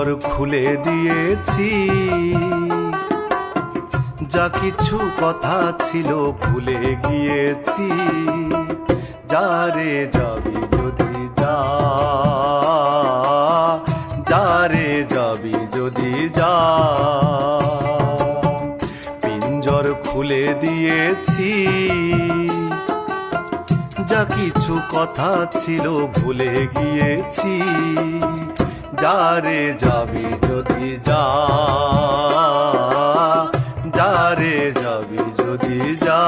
পিঞ্জর খুলে দিয়েছি, যা কিছু কথা ছিল ভুলে গিয়েছি। যারে যাবি যদি যা, যারে যাবি যদি যা। পিঞ্জর খুলে দিয়েছি, যা কিছু কথা ছিল ভুলে গিয়েছি। যারে যাবি যদি যা, যারে যাবি যদি যা।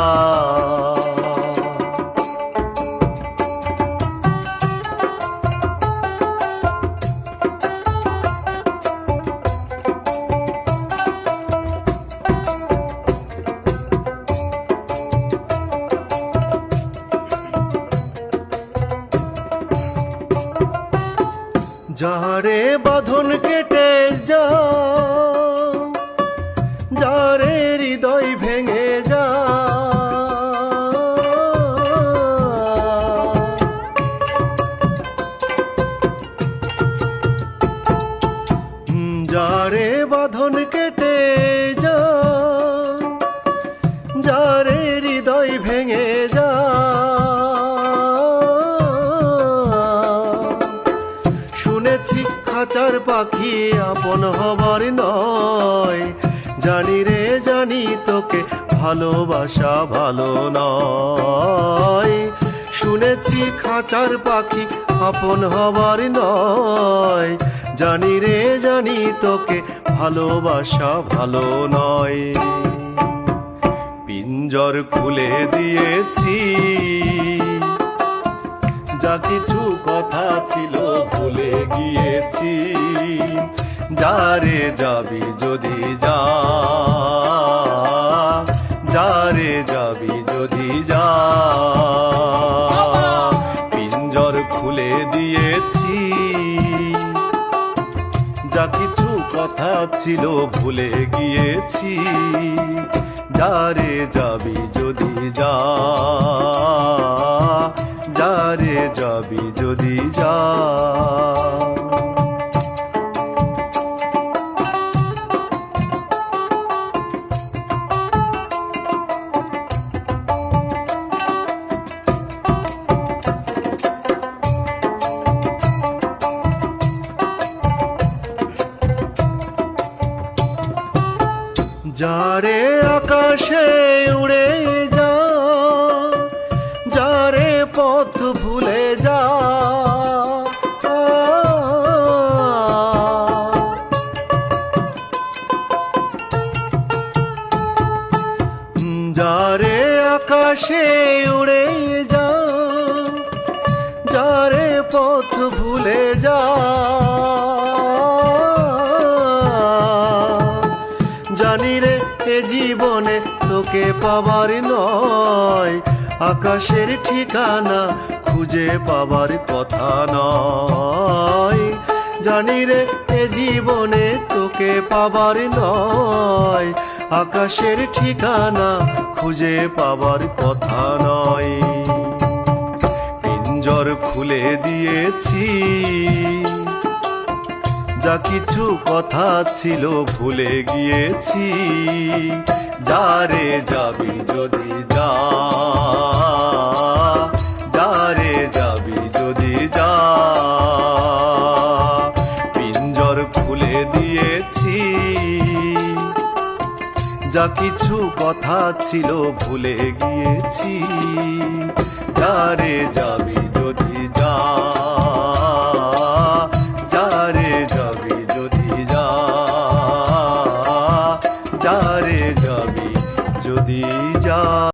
যারে বাঁধন কেটে যা, যারে হৃদয় ভেঙে যা। যারে বাঁধন কেটে যা, যারে হৃদয় ভেঙে যা। শুনেছি খাঁচার পাখি আপন হবার নয়, জানি রে জানি তোকে ভালোবাসা ভালো নয়। শুনেছি খাঁচার পাখি আপন হবার নয়, জানি রে জানি তোকে ভালোবাসা ভালো নয়। পিঞ্জর খুলে দিয়েছি, যা কিছু কথা ছিল ভুলে গিয়েছি। যারে যাবি যদি যা, যারে যাবি যদি যা। পিঞ্জর খুলে দিয়েছি, যা কিছু কথা ছিল ভুলে গিয়েছি। যারে যাবি যদি যা, যারে যাবি যদি যা। যারে আকাশে উড়ে যা, যারে পথ ভুলে যা। যারে আকাশে উড়ে যা, যারে পথ ভুলে যা। জানি রে এ জীবনে তোকে পাবার নয়, আকাশের ঠিকানা খুঁজে পাবার কথা নয়। জানি রে এ জীবনে তোকে পাবার নয়, আকাশের ঠিকানা খুঁজে পাবার কথা নয়। পিঞ্জর খুলে দিয়েছি, যা কিছু কথা ছিল ভুলে গিয়েছি। যারে যাবি যদি যা, যারে যাবি যদি যা। পিঞ্জর খুলে দিয়েছি, যা কিছু কথা ছিল ভুলে গিয়েছি। যারে যাবি